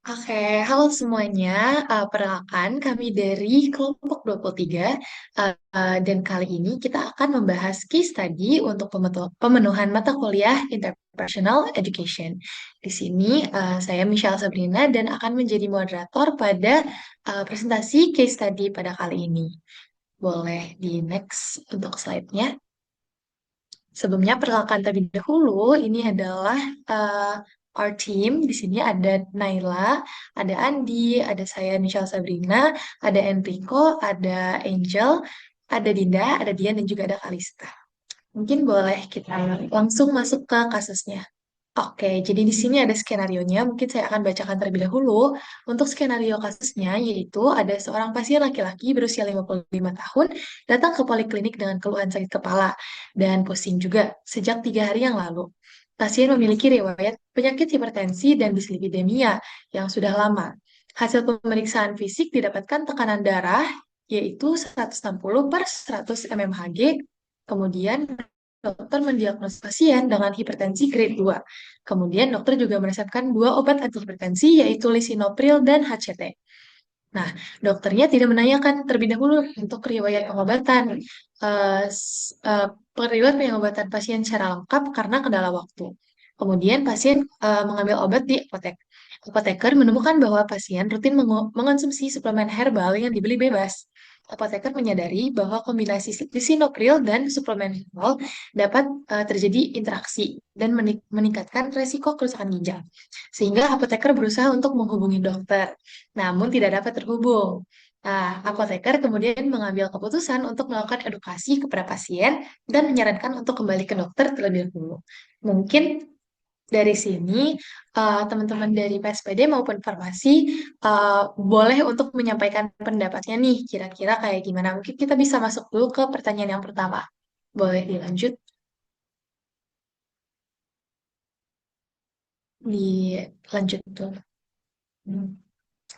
Oke, halo semuanya. Perkenalkan, kami dari kelompok 23. Dan kali ini kita akan membahas case study untuk pemenuhan mata kuliah Interpersonal Education. Di sini saya Michelle Sabrina dan akan menjadi moderator pada presentasi case study pada kali ini. Boleh di next untuk slide-nya. Sebelumnya perkenalkan terlebih dahulu, ini adalah uh, our team. Di sini ada Naila, ada Andi, ada saya Michelle Sabrina, ada Enrico, ada Angel, ada Dinda, ada Dian, dan juga ada Kalista. Mungkin boleh kita langsung masuk ke kasusnya. Oke, jadi di sini ada skenarionya. Mungkin saya akan bacakan terlebih dahulu. Untuk skenario kasusnya, yaitu ada seorang pasien laki-laki berusia 55 tahun datang ke poliklinik dengan keluhan sakit kepala dan pusing juga sejak 3 hari yang lalu. Pasien memiliki riwayat penyakit hipertensi dan dislipidemia yang sudah lama. Hasil pemeriksaan fisik didapatkan tekanan darah yaitu 160 per 100 mmHg. Kemudian dokter mendiagnosis pasien dengan hipertensi grade 2. Kemudian dokter juga meresepkan dua obat antihipertensi yaitu lisinopril dan HCT. Nah, dokternya tidak menanyakan terlebih dahulu untuk riwayat pengobatan, riwayat pengobatan pasien secara lengkap karena kendala waktu. Kemudian pasien mengambil obat di apotek. Apoteker menemukan bahwa pasien rutin mengonsumsi suplemen herbal yang dibeli bebas. Apoteker menyadari bahwa kombinasi lisinopril dan suplemen herbal dapat terjadi interaksi dan meningkatkan resiko kerusakan ginjal. Sehingga apoteker berusaha untuk menghubungi dokter namun tidak dapat terhubung. Nah, apoteker kemudian mengambil keputusan untuk melakukan edukasi kepada pasien dan menyarankan untuk kembali ke dokter terlebih dahulu. Mungkin dari sini teman-teman dari PSPD maupun farmasi boleh untuk menyampaikan pendapatnya nih, kira-kira kayak gimana. Mungkin kita bisa masuk dulu ke pertanyaan yang pertama. Boleh dilanjut? Dilanjut tuh.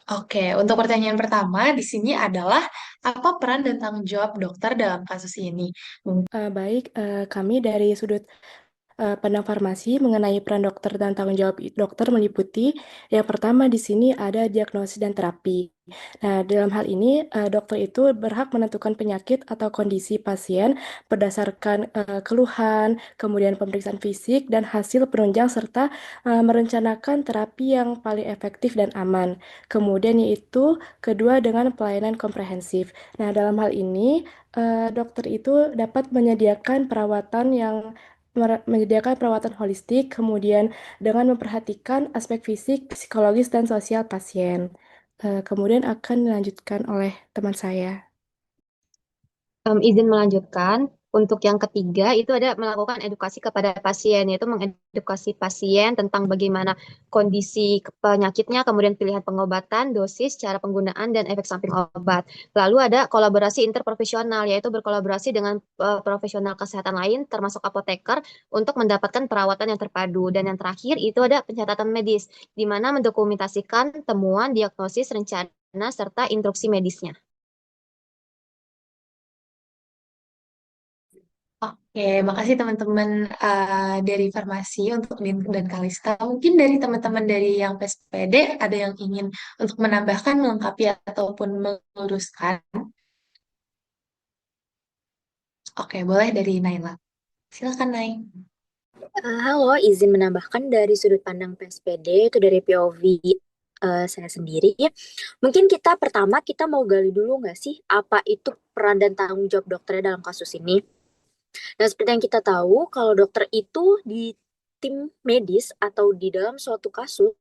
Oke, untuk pertanyaan pertama di sini adalah apa peran dan tanggung jawab dokter dalam kasus ini? Baik, kami dari sudut pandang farmasi mengenai peran dokter dan tanggung jawab dokter meliputi yang pertama di sini ada diagnosis dan terapi. Nah, dalam hal ini dokter itu berhak menentukan penyakit atau kondisi pasien berdasarkan keluhan, kemudian pemeriksaan fisik dan hasil penunjang serta merencanakan terapi yang paling efektif dan aman. Kemudian yaitu kedua dengan pelayanan komprehensif. Nah, dalam hal ini dokter itu dapat menyediakan perawatan holistik, kemudian dengan memperhatikan aspek fisik, psikologis, dan sosial pasien. Kemudian akan dilanjutkan oleh teman saya. Izin melanjutkan. Untuk yang ketiga itu ada melakukan edukasi kepada pasien, yaitu mengedukasi pasien tentang bagaimana kondisi penyakitnya, kemudian pilihan pengobatan, dosis, cara penggunaan, dan efek samping obat. Lalu ada kolaborasi interprofesional, yaitu berkolaborasi dengan profesional kesehatan lain, termasuk apoteker, untuk mendapatkan perawatan yang terpadu. Dan yang terakhir itu ada pencatatan medis, di mana mendokumentasikan temuan, diagnosis, rencana, serta instruksi medisnya. Oke, makasih teman-teman dari farmasi untuk Lin dan Kalista. Mungkin dari teman-teman dari yang PSPD ada yang ingin untuk menambahkan, melengkapi ataupun meluruskan. Oke, boleh dari Naila. Silakan, Nay. Halo, izin menambahkan dari sudut pandang PSPD, itu dari POV saya sendiri. Mungkin kita mau gali dulu nggak sih, apa itu peran dan tanggung jawab dokternya dalam kasus ini? Dan seperti yang kita tahu, kalau dokter itu di tim medis atau di dalam suatu kasus,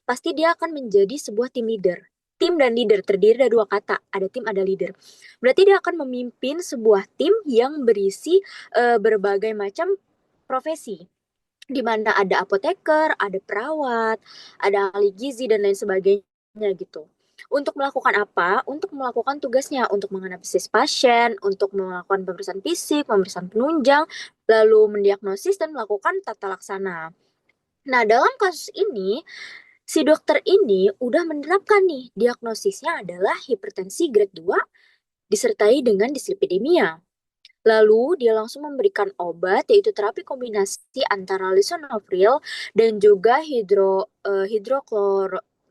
pasti dia akan menjadi sebuah tim leader. Tim dan leader terdiri dari dua kata, ada tim, ada leader. Berarti dia akan memimpin sebuah tim yang berisi berbagai macam profesi, di mana ada apoteker, ada perawat, ada ahli gizi dan lain sebagainya gitu. Untuk melakukan apa? Untuk melakukan tugasnya, untuk menganalisis pasien, untuk melakukan pemeriksaan fisik, pemeriksaan penunjang, lalu mendiagnosis dan melakukan tata laksana. Nah, dalam kasus ini, si dokter ini udah menerapkan nih, diagnosisnya adalah hipertensi grade 2 disertai dengan dislipidemia. Lalu dia langsung memberikan obat yaitu terapi kombinasi antara lisinopril dan juga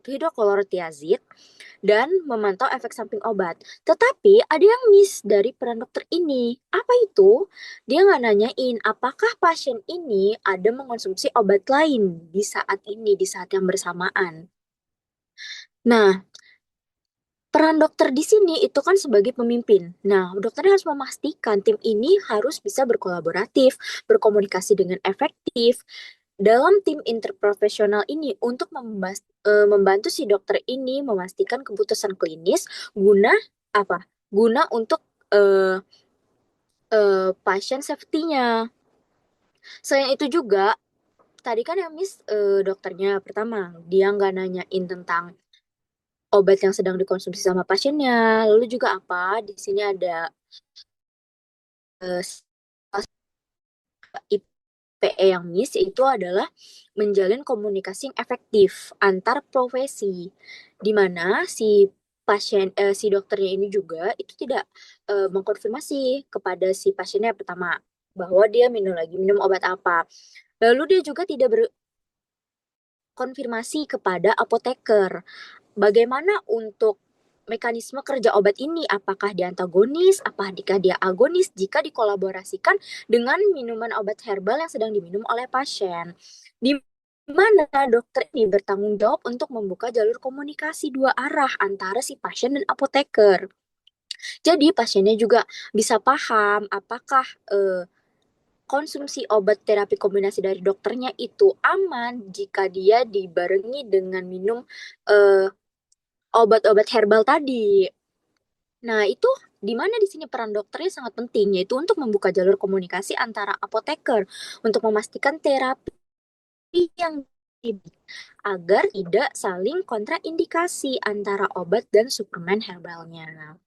hidroklorotiazid dan memantau efek samping obat. Tetapi ada yang miss dari peran dokter ini. Apa itu? Dia nggak nanyain apakah pasien ini ada mengonsumsi obat lain di saat ini, di saat yang bersamaan. Nah, peran dokter di sini itu kan sebagai pemimpin. Nah, dokter harus memastikan tim ini harus bisa berkolaboratif, berkomunikasi dengan efektif dalam tim interprofesional ini untuk membantu si dokter ini memastikan keputusan klinis guna apa? Guna untuk eh, pasien safety-nya. Selain itu juga, tadi kan yang miss dokternya pertama, dia nggak nanyain tentang obat yang sedang dikonsumsi sama pasiennya. Lalu juga apa? Di sini ada IPE yang miss itu adalah menjalin komunikasi yang efektif antar profesi, di mana si dokternya ini juga itu tidak mengkonfirmasi kepada si pasiennya pertama bahwa dia minum obat apa. Lalu dia juga tidak berkonfirmasi kepada apoteker bagaimana untuk mekanisme kerja obat ini, apakah dia antagonis, apakah dia agonis jika dikolaborasikan dengan minuman obat herbal yang sedang diminum oleh pasien. Di mana dokter ini bertanggung jawab untuk membuka jalur komunikasi dua arah antara si pasien dan apoteker. Jadi pasiennya juga bisa paham apakah konsumsi obat terapi kombinasi dari dokternya itu aman jika dia dibarengi dengan minum obat-obat herbal tadi. Nah, itu di mana di sini peran dokternya sangat penting, yaitu untuk membuka jalur komunikasi antara apoteker untuk memastikan terapi yang agar tidak saling kontraindikasi antara obat dan suplemen herbalnya.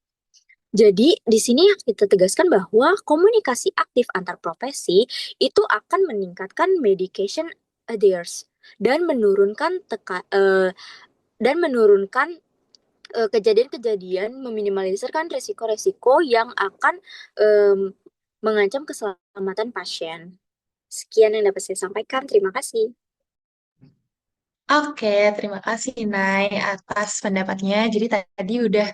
Jadi, di sini kita tegaskan bahwa komunikasi aktif antar profesi itu akan meningkatkan medication adherence dan menurunkan kejadian-kejadian, meminimalisirkan resiko-resiko yang akan mengancam keselamatan pasien. Sekian yang dapat saya sampaikan. Terima kasih. Oke, terima kasih Nay atas pendapatnya. Jadi tadi udah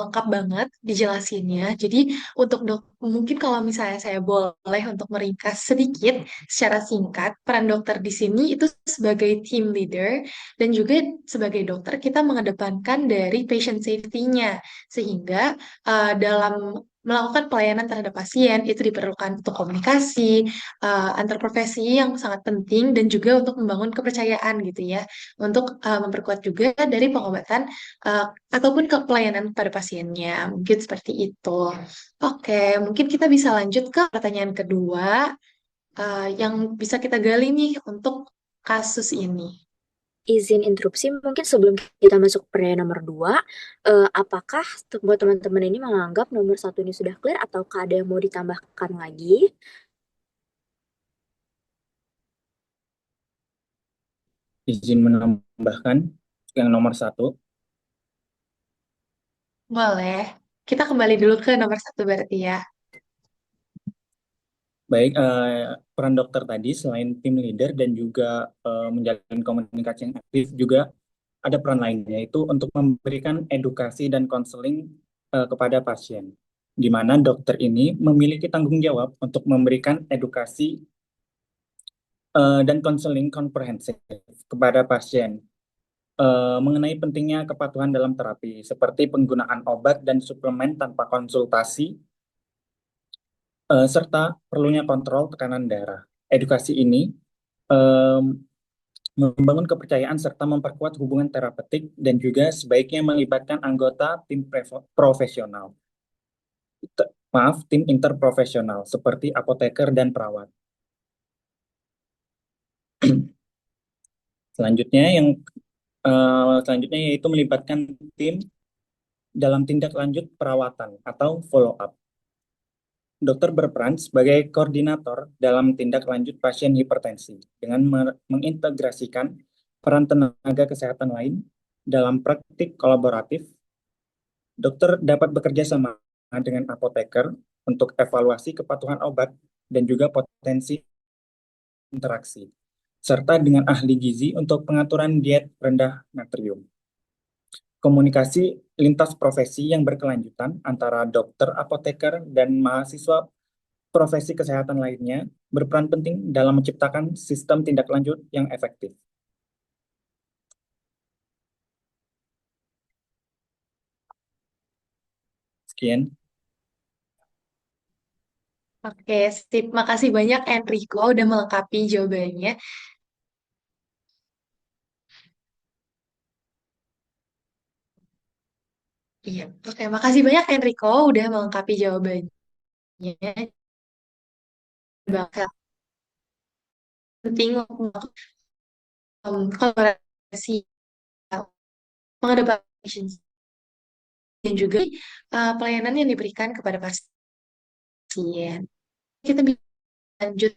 lengkap banget dijelasinnya. Jadi untuk mungkin kalau misalnya saya boleh untuk meringkas sedikit secara singkat, peran dokter di sini itu sebagai team leader dan juga sebagai dokter kita mengedepankan dari patient safety-nya. Sehingga dalam melakukan pelayanan terhadap pasien itu diperlukan untuk komunikasi antar profesi yang sangat penting dan juga untuk membangun kepercayaan gitu ya untuk memperkuat juga dari pengobatan ataupun ke pelayanan pada pasiennya. Mungkin seperti itu. Oke, mungkin kita bisa lanjut ke pertanyaan kedua yang bisa kita gali nih untuk kasus ini. Izin interupsi, mungkin sebelum kita masuk ke pertanyaan nomor 2, apakah buat teman-teman ini menganggap nomor 1 ini sudah clear ataukah ada yang mau ditambahkan lagi? Izin menambahkan yang nomor 1. Boleh. Kita kembali dulu ke nomor 1 berarti ya. Baik, peran dokter tadi selain tim leader dan juga menjalin komunikasi yang aktif juga ada peran lainnya, yaitu untuk memberikan edukasi dan konseling kepada pasien, di mana dokter ini memiliki tanggung jawab untuk memberikan edukasi dan konseling komprehensif kepada pasien mengenai pentingnya kepatuhan dalam terapi, seperti penggunaan obat dan suplemen tanpa konsultasi, serta perlunya kontrol tekanan darah. Edukasi ini membangun kepercayaan serta memperkuat hubungan terapeutik dan juga sebaiknya melibatkan anggota tim profesional. Tim interprofesional seperti apoteker dan perawat. Selanjutnya yaitu melibatkan tim dalam tindak lanjut perawatan atau follow up. Dokter berperan sebagai koordinator dalam tindak lanjut pasien hipertensi dengan mengintegrasikan peran tenaga kesehatan lain dalam praktik kolaboratif. Dokter dapat bekerja sama dengan apoteker untuk evaluasi kepatuhan obat dan juga potensi interaksi. serta dengan ahli gizi untuk pengaturan diet rendah natrium. Komunikasi lintas profesi yang berkelanjutan antara dokter, apoteker, dan mahasiswa profesi kesehatan lainnya berperan penting dalam menciptakan sistem tindak lanjut yang efektif. Sekian. Oke, sip. Makasih banyak Enrico udah melengkapi jawabannya. Iya, oke. Makasih banyak Enrico udah melengkapi jawabannya. Bakal penting untuk kolaborasi mengedepankan dan juga pelayanan yang diberikan kepada pasien. Kita bisa lanjut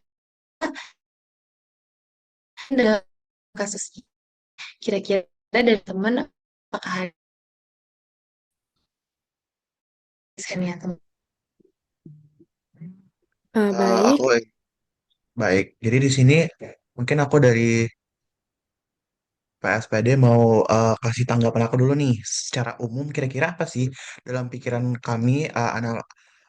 dalam kasus ini. Kira-kira dari teman apakah ada ya teman? Baik, Aku baik. Jadi di sini mungkin aku dari PSPD mau kasih tanggapan aku dulu nih. Secara umum kira-kira apa sih dalam pikiran kami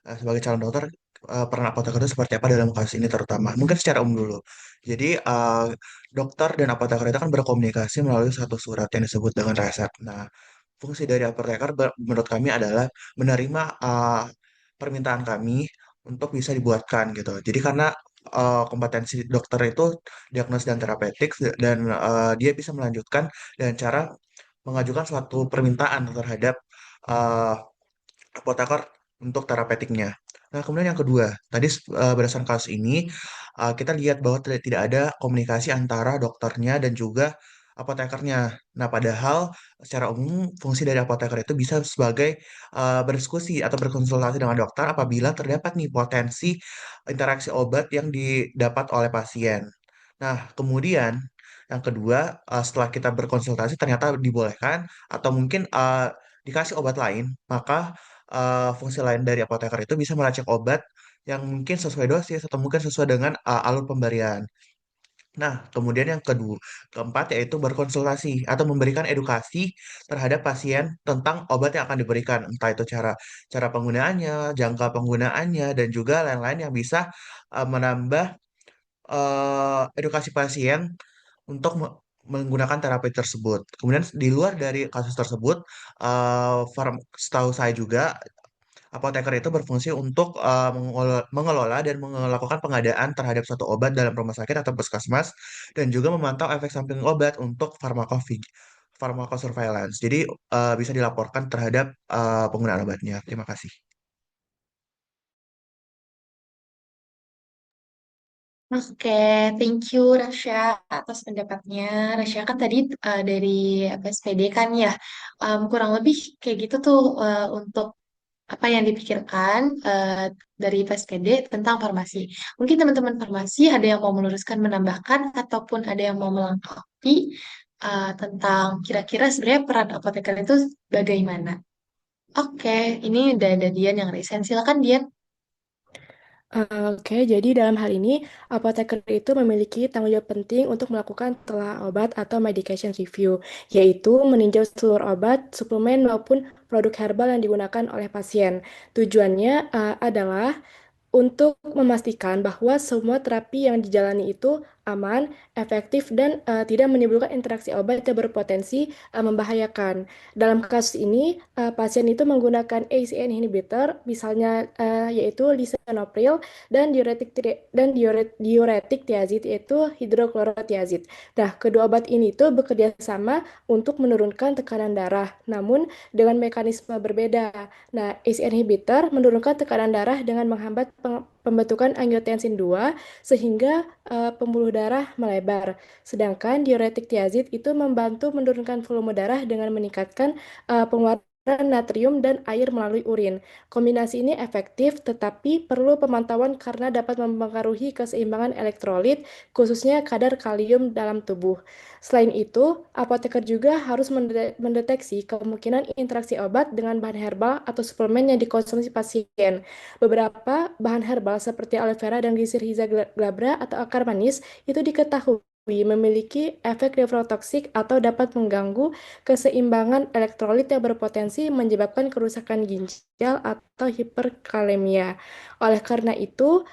sebagai calon dokter peran apoteker itu seperti apa dalam kasus ini terutama? Mungkin secara umum dulu. Jadi dokter dan apoteker itu kan berkomunikasi melalui satu surat yang disebut dengan resep. Nah, fungsi dari apoteker menurut kami adalah menerima permintaan kami untuk bisa dibuatkan gitu. Jadi karena kompetensi dokter itu diagnosis dan terapeutik dan dia bisa melanjutkan dengan cara mengajukan suatu permintaan terhadap uh, apoteker untuk terapeutiknya. Nah, kemudian yang kedua, tadi berdasarkan kasus ini, kita lihat bahwa tidak ada komunikasi antara dokternya dan juga apotekernya. Nah, padahal secara umum fungsi dari apoteker itu bisa sebagai berdiskusi atau berkonsultasi dengan dokter apabila terdapat nih potensi interaksi obat yang didapat oleh pasien. Nah, kemudian yang kedua, setelah kita berkonsultasi ternyata dibolehkan atau mungkin dikasih obat lain, maka fungsi lain dari apoteker itu bisa meracik obat yang mungkin sesuai dosis atau mungkin sesuai dengan alur pemberian. Nah, kemudian yang keempat yaitu berkonsultasi atau memberikan edukasi terhadap pasien tentang obat yang akan diberikan, entah itu cara cara penggunaannya, jangka penggunaannya, dan juga lain-lain yang bisa menambah edukasi pasien untuk menggunakan terapi tersebut. Kemudian di luar dari kasus tersebut, setahu saya juga apoteker itu berfungsi untuk mengelola dan melakukan pengadaan terhadap suatu obat dalam rumah sakit atau puskesmas dan juga memantau efek samping obat untuk pharmacosurveillance. Jadi bisa dilaporkan terhadap penggunaan obatnya. Terima kasih. Oke, thank you Rasya atas pendapatnya. Rasya kan tadi dari PSPD kan ya, kurang lebih kayak gitu tuh untuk apa yang dipikirkan dari PSPD tentang farmasi. Mungkin teman-teman farmasi ada yang mau meluruskan, menambahkan, ataupun ada yang mau melengkapi tentang kira-kira sebenarnya peran apoteker itu bagaimana. Oke, ini udah ada Dian yang resign. Silakan Dian. Oke, jadi dalam hal ini, apoteker itu memiliki tanggung jawab penting untuk melakukan telah obat atau medication review, yaitu meninjau seluruh obat, suplemen, maupun produk herbal yang digunakan oleh pasien. Tujuannya adalah untuk memastikan bahwa semua terapi yang dijalani itu aman, efektif, dan tidak menimbulkan interaksi obat yang berpotensi membahayakan. Dalam kasus ini, pasien itu menggunakan ACE inhibitor, misalnya yaitu lisinopril dan diuretik tiazid yaitu hidroklorotiazid. Nah, kedua obat ini tuh bekerja sama untuk menurunkan tekanan darah, namun dengan mekanisme berbeda. Nah, ACE inhibitor menurunkan tekanan darah dengan menghambat pembentukan angiotensin 2 sehingga pembuluh darah melebar. Sedangkan diuretik tiazid itu membantu menurunkan volume darah dengan meningkatkan pengeluaran natrium dan air melalui urin. Kombinasi ini efektif tetapi perlu pemantauan karena dapat mempengaruhi keseimbangan elektrolit, khususnya kadar kalium dalam tubuh. Selain itu, apoteker juga harus mendeteksi kemungkinan interaksi obat dengan bahan herbal atau suplemen yang dikonsumsi pasien. Beberapa bahan herbal seperti aloe vera dan glisir glabra atau akar manis itu diketahui memiliki efek nefrotoksik atau dapat mengganggu keseimbangan elektrolit yang berpotensi menyebabkan kerusakan ginjal atau hiperkalemia. Oleh karena itu,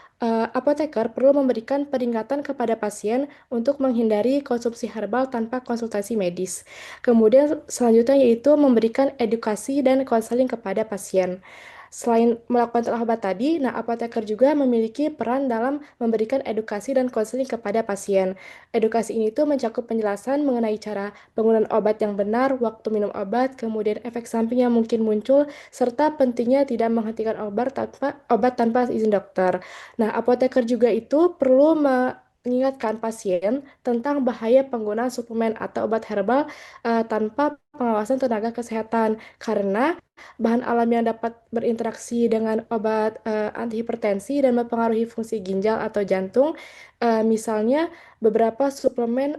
apoteker perlu memberikan peringatan kepada pasien untuk menghindari konsumsi herbal tanpa konsultasi medis. Kemudian selanjutnya yaitu memberikan edukasi dan konseling kepada pasien. Selain melakukan obat tadi, nah apoteker juga memiliki peran dalam memberikan edukasi dan konseling kepada pasien. Edukasi ini tuh mencakup penjelasan mengenai cara penggunaan obat yang benar, waktu minum obat, kemudian efek samping yang mungkin muncul, serta pentingnya tidak menghentikan obat tanpa izin dokter. Nah, apoteker juga itu perlu mengingatkan pasien tentang bahaya penggunaan suplemen atau obat herbal tanpa pengawasan tenaga kesehatan, karena bahan alami yang dapat berinteraksi dengan obat antihipertensi dan mempengaruhi fungsi ginjal atau jantung. Misalnya, beberapa suplemen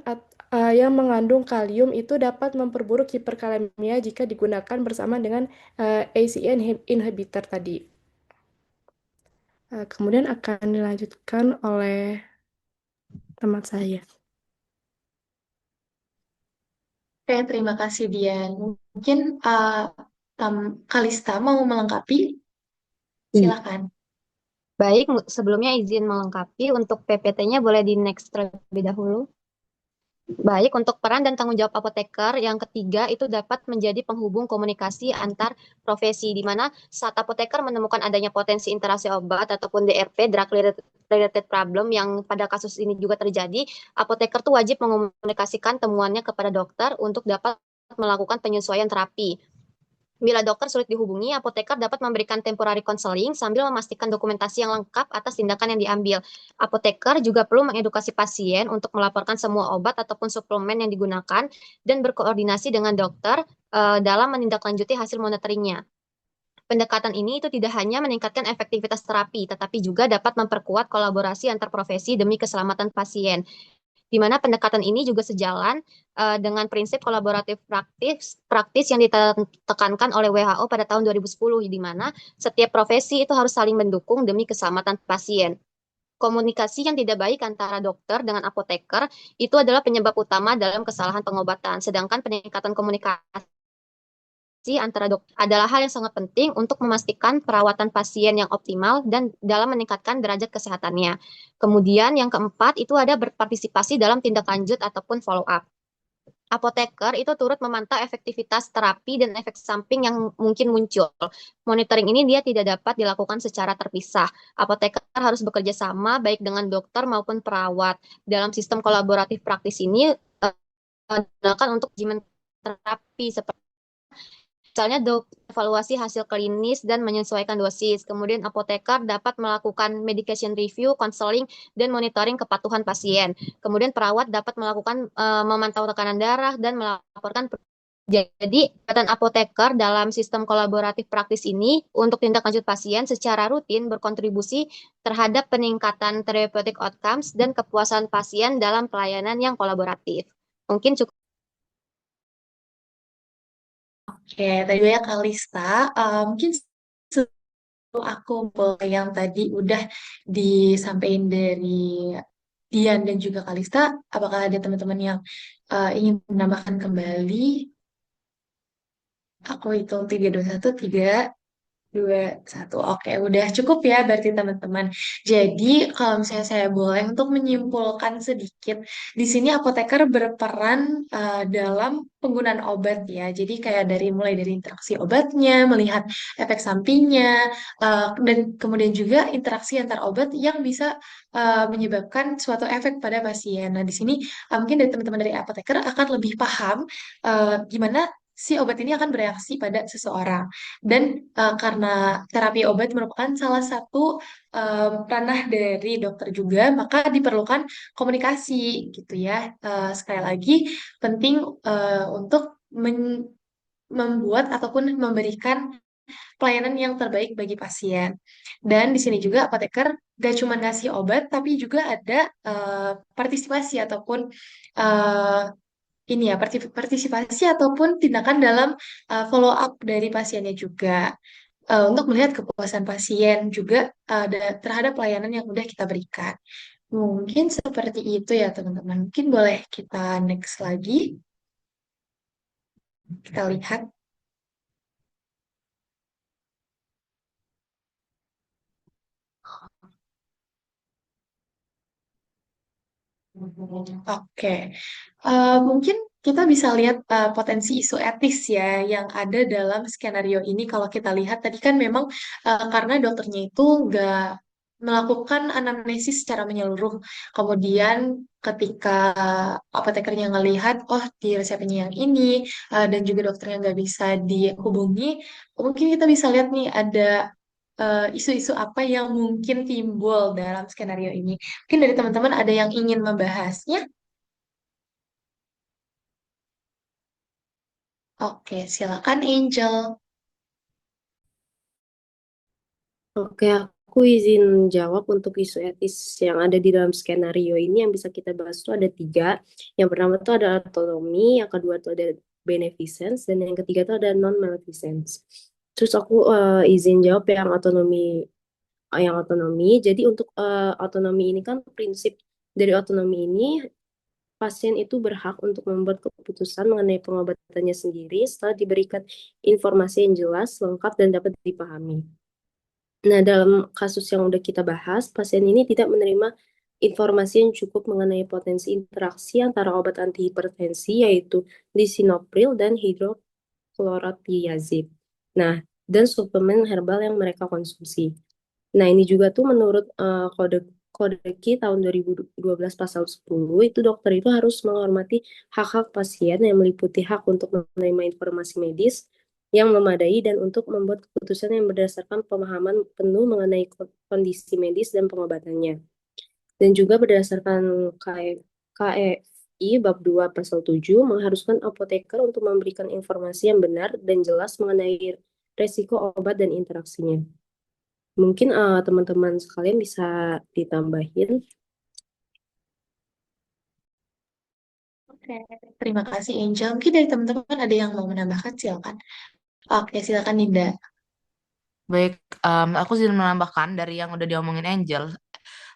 yang mengandung kalium itu dapat memperburuk hiperkalemia jika digunakan bersama dengan ACE inhibitor tadi. Kemudian akan dilanjutkan oleh teman saya. Oke, terima kasih Dian. Mungkin Kalista mau melengkapi? Iya. Silakan. Baik, sebelumnya izin melengkapi untuk PPT-nya boleh di next terlebih dahulu. Baik, untuk peran dan tanggung jawab apoteker, yang ketiga itu dapat menjadi penghubung komunikasi antar profesi, di mana saat apoteker menemukan adanya potensi interaksi obat ataupun DRP, drug related problem, yang pada kasus ini juga terjadi, apoteker tuh wajib mengomunikasikan temuannya kepada dokter untuk dapat melakukan penyesuaian terapi. Bila dokter sulit dihubungi, apoteker dapat memberikan temporary counseling sambil memastikan dokumentasi yang lengkap atas tindakan yang diambil. Apoteker juga perlu mengedukasi pasien untuk melaporkan semua obat ataupun suplemen yang digunakan dan berkoordinasi dengan dokter dalam menindaklanjuti hasil monitoringnya. Pendekatan ini itu tidak hanya meningkatkan efektivitas terapi, tetapi juga dapat memperkuat kolaborasi antar profesi demi keselamatan pasien, di mana pendekatan ini juga sejalan dengan prinsip kolaboratif praktis yang ditekankan oleh WHO pada tahun 2010, di mana setiap profesi itu harus saling mendukung demi keselamatan pasien. Komunikasi yang tidak baik antara dokter dengan apoteker itu adalah penyebab utama dalam kesalahan pengobatan, sedangkan peningkatan komunikasi antara dokter adalah hal yang sangat penting untuk memastikan perawatan pasien yang optimal dan dalam meningkatkan derajat kesehatannya. Kemudian yang keempat itu ada berpartisipasi dalam tindak lanjut ataupun follow up. Apoteker itu turut memantau efektivitas terapi dan efek samping yang mungkin muncul. Monitoring ini dia tidak dapat dilakukan secara terpisah. Apoteker harus bekerja sama baik dengan dokter maupun perawat. Dalam sistem kolaboratif praktis ini digunakan untuk manajemen terapi seperti misalnya evaluasi hasil klinis dan menyesuaikan dosis. Kemudian apoteker dapat melakukan medication review, counseling, dan monitoring kepatuhan pasien. Kemudian perawat dapat melakukan memantau tekanan darah dan melaporkan. Jadi, peran apoteker dalam sistem kolaboratif praktis ini untuk tindak lanjut pasien secara rutin berkontribusi terhadap peningkatan therapeutic outcomes dan kepuasan pasien dalam pelayanan yang kolaboratif. Mungkin cukup. Oke, tadi ya Kalista. Mungkin aku boleh yang tadi udah disampaikan dari Dian dan juga Kalista. Apakah ada teman-teman yang ingin menambahkan kembali? Aku hitung 3, 2, 1, 3, 2, 1. Oke, udah cukup ya berarti teman-teman. Jadi kalau misalnya saya boleh untuk menyimpulkan sedikit, di sini apoteker berperan dalam penggunaan obat ya. Jadi kayak mulai dari interaksi obatnya, melihat efek sampingnya, dan kemudian juga interaksi antar obat yang bisa menyebabkan suatu efek pada pasien. Nah, di sini mungkin dari teman-teman dari apoteker akan lebih paham gimana si obat ini akan bereaksi pada seseorang. Dan karena terapi obat merupakan salah satu ranah dari dokter juga, maka diperlukan komunikasi gitu ya. Sekali lagi penting untuk membuat ataupun memberikan pelayanan yang terbaik bagi pasien. Dan di sini juga apoteker gak cuma ngasih obat, tapi juga ada partisipasi ataupun eh, ini ya partisipasi ataupun tindakan dalam follow up dari pasiennya juga. Untuk melihat kepuasan pasien juga terhadap pelayanan yang udah kita berikan. Mungkin seperti itu ya teman-teman. Mungkin boleh kita next lagi. Kita lihat. Oke, mungkin kita bisa lihat potensi isu etis ya yang ada dalam skenario ini. Kalau kita lihat tadi kan memang karena dokternya itu nggak melakukan anamnesis secara menyeluruh. Kemudian ketika apotekernya ngelihat, oh di resepnya yang ini, dan juga dokternya nggak bisa dihubungi, mungkin kita bisa lihat nih ada isu-isu apa yang mungkin timbul dalam skenario ini. Mungkin dari teman-teman ada yang ingin membahasnya. Oke, silakan Angel. Oke, aku izin jawab untuk isu etis yang ada di dalam skenario ini yang bisa kita bahas itu ada tiga. Yang pertama itu ada autonomi, yang kedua itu ada beneficence, dan yang ketiga itu ada non-maleficence. Terus aku izin jawab yang otonomi. Jadi untuk otonomi ini kan prinsip dari otonomi ini pasien itu berhak untuk membuat keputusan mengenai pengobatannya sendiri setelah diberikan informasi yang jelas, lengkap, dan dapat dipahami. Nah, dalam kasus yang udah kita bahas, pasien ini tidak menerima informasi yang cukup mengenai potensi interaksi antara obat antihipertensi, yaitu lisinopril dan hidroklorathiazid. Nah, dan suplemen herbal yang mereka konsumsi. Nah, ini juga tuh menurut kode Kodeki tahun 2012 pasal 10 itu dokter itu harus menghormati hak-hak pasien yang meliputi hak untuk menerima informasi medis yang memadai dan untuk membuat keputusan yang berdasarkan pemahaman penuh mengenai kondisi medis dan pengobatannya. Dan juga berdasarkan KEI bab 2 pasal 7 mengharuskan apoteker untuk memberikan informasi yang benar dan jelas mengenai resiko obat dan interaksinya. Mungkin teman-teman sekalian bisa ditambahin. Oke, terima kasih Angel. Mungkin dari teman-teman ada yang mau menambahkan, silakan. Oke, silakan Ninda. Baik, aku sih menambahkan dari yang udah diomongin Angel,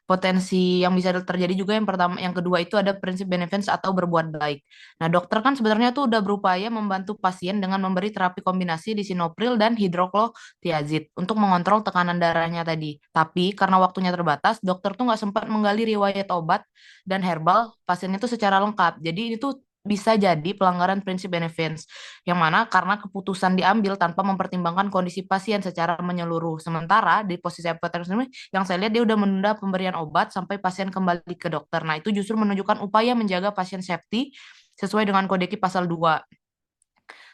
potensi yang bisa terjadi juga yang pertama, yang kedua itu ada prinsip beneficence atau berbuat baik. Nah, dokter kan sebenarnya tuh udah berupaya membantu pasien dengan memberi terapi kombinasi lisinopril dan hidroklotiazid untuk mengontrol tekanan darahnya tadi. Tapi karena waktunya terbatas, dokter tuh nggak sempat menggali riwayat obat dan herbal pasien itu secara lengkap. Jadi itu bisa jadi pelanggaran prinsip beneficence, yang mana karena keputusan diambil tanpa mempertimbangkan kondisi pasien secara menyeluruh. Sementara di posisi apoteker sendiri, yang saya lihat dia udah menunda pemberian obat sampai pasien kembali ke dokter. Nah, itu justru menunjukkan upaya menjaga pasien safety sesuai dengan Kodeki pasal 2.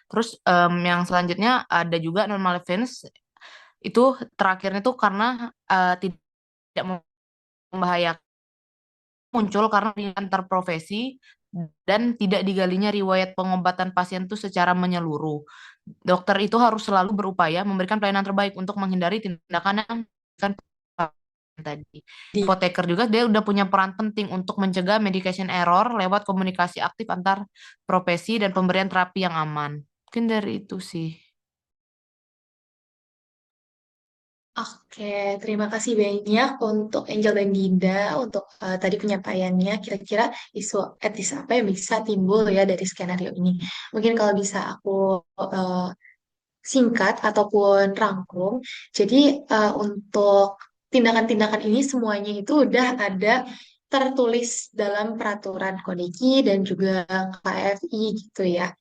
Terus yang selanjutnya ada juga non maleficence, itu terakhirnya itu karena tidak membahayakan, muncul karena di antar profesi dan tidak digalinya riwayat pengobatan pasien itu secara menyeluruh. Dokter itu harus selalu berupaya memberikan pelayanan terbaik untuk menghindari tindakan yang kan tadi. Di apoteker juga dia udah punya peran penting untuk mencegah medication error lewat komunikasi aktif antar profesi dan pemberian terapi yang aman. Mungkin dari itu sih. Oke, terima kasih banyak untuk Angel dan Dinda untuk tadi penyampaiannya. Kira-kira isu etis apa yang bisa timbul ya dari skenario ini? Mungkin kalau bisa aku eh, singkat ataupun rangkum. Jadi untuk tindakan-tindakan ini semuanya itu udah ada tertulis dalam peraturan Kodeki dan juga KFI gitu ya.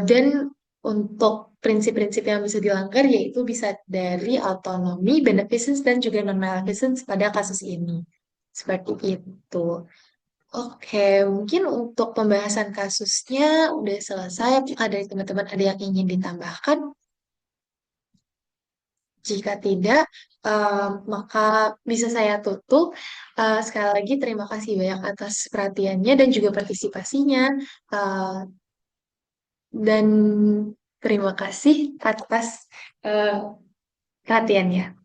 Dan untuk prinsip-prinsip yang bisa dilanggar yaitu bisa dari autonomi, beneficence, dan juga non-maleficence pada kasus ini. Seperti itu. Oke, mungkin untuk pembahasan kasusnya udah selesai. Apakah dari teman-teman ada yang ingin ditambahkan? Jika tidak, maka bisa saya tutup. Sekali lagi terima kasih banyak atas perhatiannya dan juga partisipasinya. Eh, dan terima kasih atas eh, perhatiannya.